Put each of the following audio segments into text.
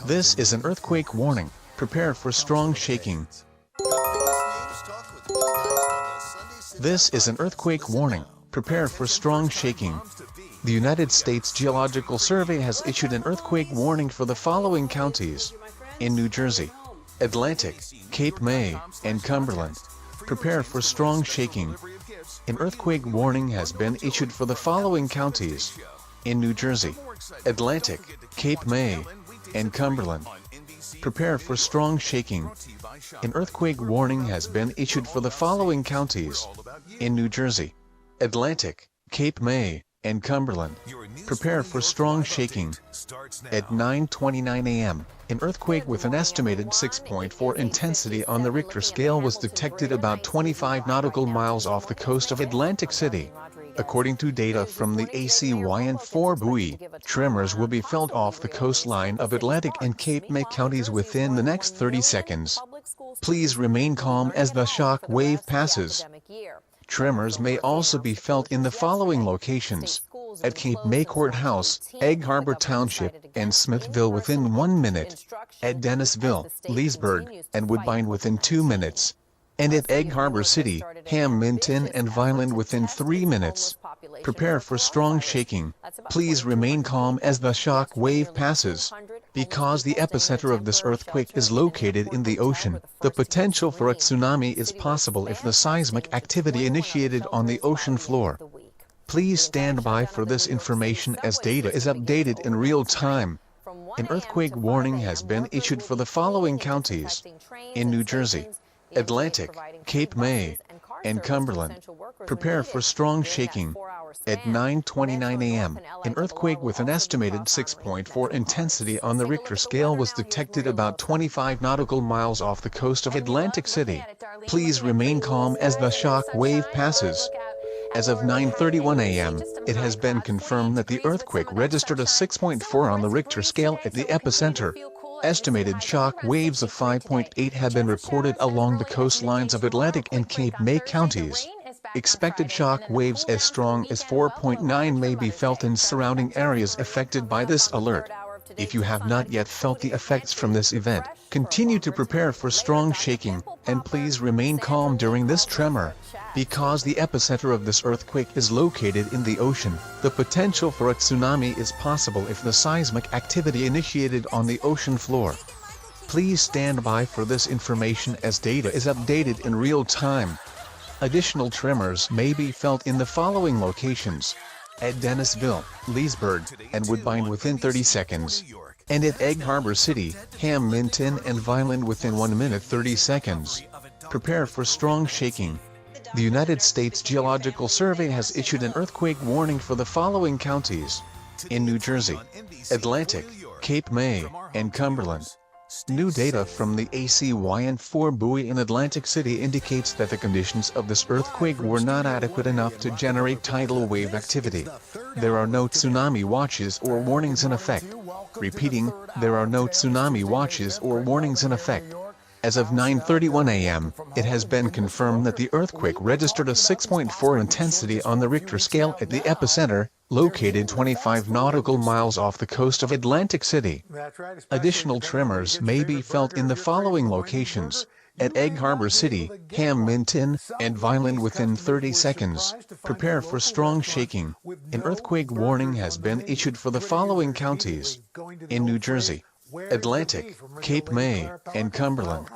This is an earthquake warning. Prepare for strong shaking. This is an earthquake warning. Prepare for strong shaking. The United States Geological Survey has issued an earthquake warning for the following counties: in New Jersey, Atlantic, Cape May, and Cumberland. Prepare for strong shaking. An earthquake warning has been issued for the following counties: in New Jersey, Atlantic, Cape May, and Cumberland. Prepare for strong shaking. An earthquake warning has been issued for the following counties: in New Jersey, Atlantic, Cape May, and Cumberland. Prepare for strong shaking. At 9:29 a.m., an earthquake with an estimated 6.4 intensity on the Richter scale was detected about 25 nautical miles off the coast of Atlantic City. According to data from the ACYN4 buoy, tremors will be felt off the coastline of Atlantic and Cape May counties within the next 30 seconds. Please remain calm as the shock wave passes. Tremors may also be felt in the following locations: at Cape May Courthouse, Egg Harbor Township, and Smithville within 1 minute, at Dennisville, Leesburg, and Woodbine within 2 minutes, and at Egg Harbor City, Hamilton, and Vineland within 3 minutes. Prepare for strong shaking. Please remain calm as the shock wave passes. Because the epicenter of this earthquake is located in the ocean, the potential for a tsunami is possible if the seismic activity initiated on the ocean floor. Please stand by for this information as data is updated in real time. An earthquake warning has been issued for the following counties: in New Jersey, Atlantic, Cape May, and Cumberland. Prepare for strong shaking. At 9:29 a.m., an earthquake with an estimated 6.4 intensity on the Richter scale was detected about 25 nautical miles off the coast of Atlantic City. Please remain calm as the shock wave passes. As of 9:31 a.m., it has been confirmed that the earthquake registered a 6.4 on the Richter scale at the epicenter. Estimated shock waves of 5.8 have been reported along the coastlines of Atlantic and Cape May counties. Expected shock waves as strong as 4.9 may be felt in surrounding areas affected by this alert. If you have not yet felt the effects from this event, continue to prepare for strong shaking, and please remain calm during this tremor. Because the epicenter of this earthquake is located in the ocean, the potential for a tsunami is possible if the seismic activity initiated on the ocean floor. Please stand by for this information as data is updated in real time. Additional tremors may be felt in the following locations: at Dennisville, Leesburg, and Woodbine within 30 seconds, and at Egg Harbor City, Hamilton, and Vineland within 1 minute 30 seconds. Prepare for strong shaking. The United States Geological Survey has issued an earthquake warning for the following counties: in New Jersey, Atlantic, Cape May, and Cumberland. New data from the ACYN4 buoy in Atlantic City indicates that the conditions of this earthquake were not adequate enough to generate tidal wave activity. There are no tsunami watches or warnings in effect. Repeating, there are no tsunami watches or warnings in effect. As of 9:31 a.m., it has been confirmed that the earthquake registered a 6.4 intensity on the Richter scale at the epicenter, located 25 nautical miles off the coast of Atlantic City. Additional tremors may be felt in the following locations: at Egg Harbor City, Hamilton, and Vineland within 30 seconds. Prepare for strong shaking. An earthquake warning has been issued for the following counties: in New Jersey, Atlantic, Cape May, and Cumberland.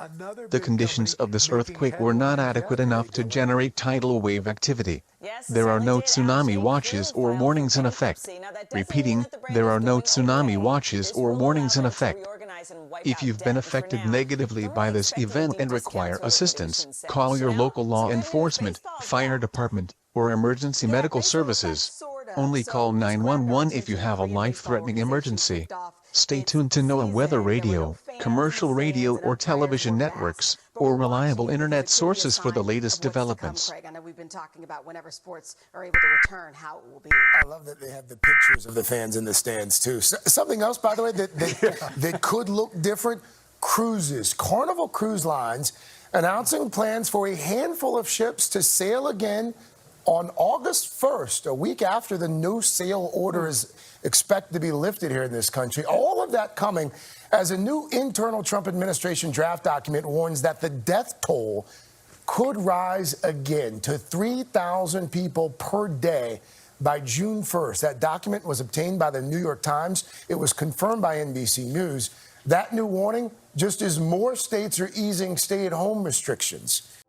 The conditions of this earthquake were not adequate enough to generate tidal wave activity. There are no tsunami watches or warnings in effect. Repeating, there are no tsunami watches or warnings in effect. If you've been affected negatively by this event and require assistance, call your local law enforcement, fire department, or emergency medical services. Only call 911 if you have a life-threatening emergency. Stay tuned to NOAA Weather Radio, commercial radio or television networks, or reliable internet sources for the latest developments. I know we've been talking about whenever sports are able to return, how it will be. I love that they have the pictures of the fans in the stands, too. Something else, by the way, that could look different: cruises. Carnival Cruise Lines announcing plans for a handful of ships to sail again on August 1st, a week after the no-sale order is expected to be lifted here in this country. All of that coming as a new internal Trump administration draft document warns that the death toll could rise again to 3,000 people per day by June 1st. That document was obtained by the New York Times. It was confirmed by NBC News. That new warning, just as more states are easing stay-at-home restrictions,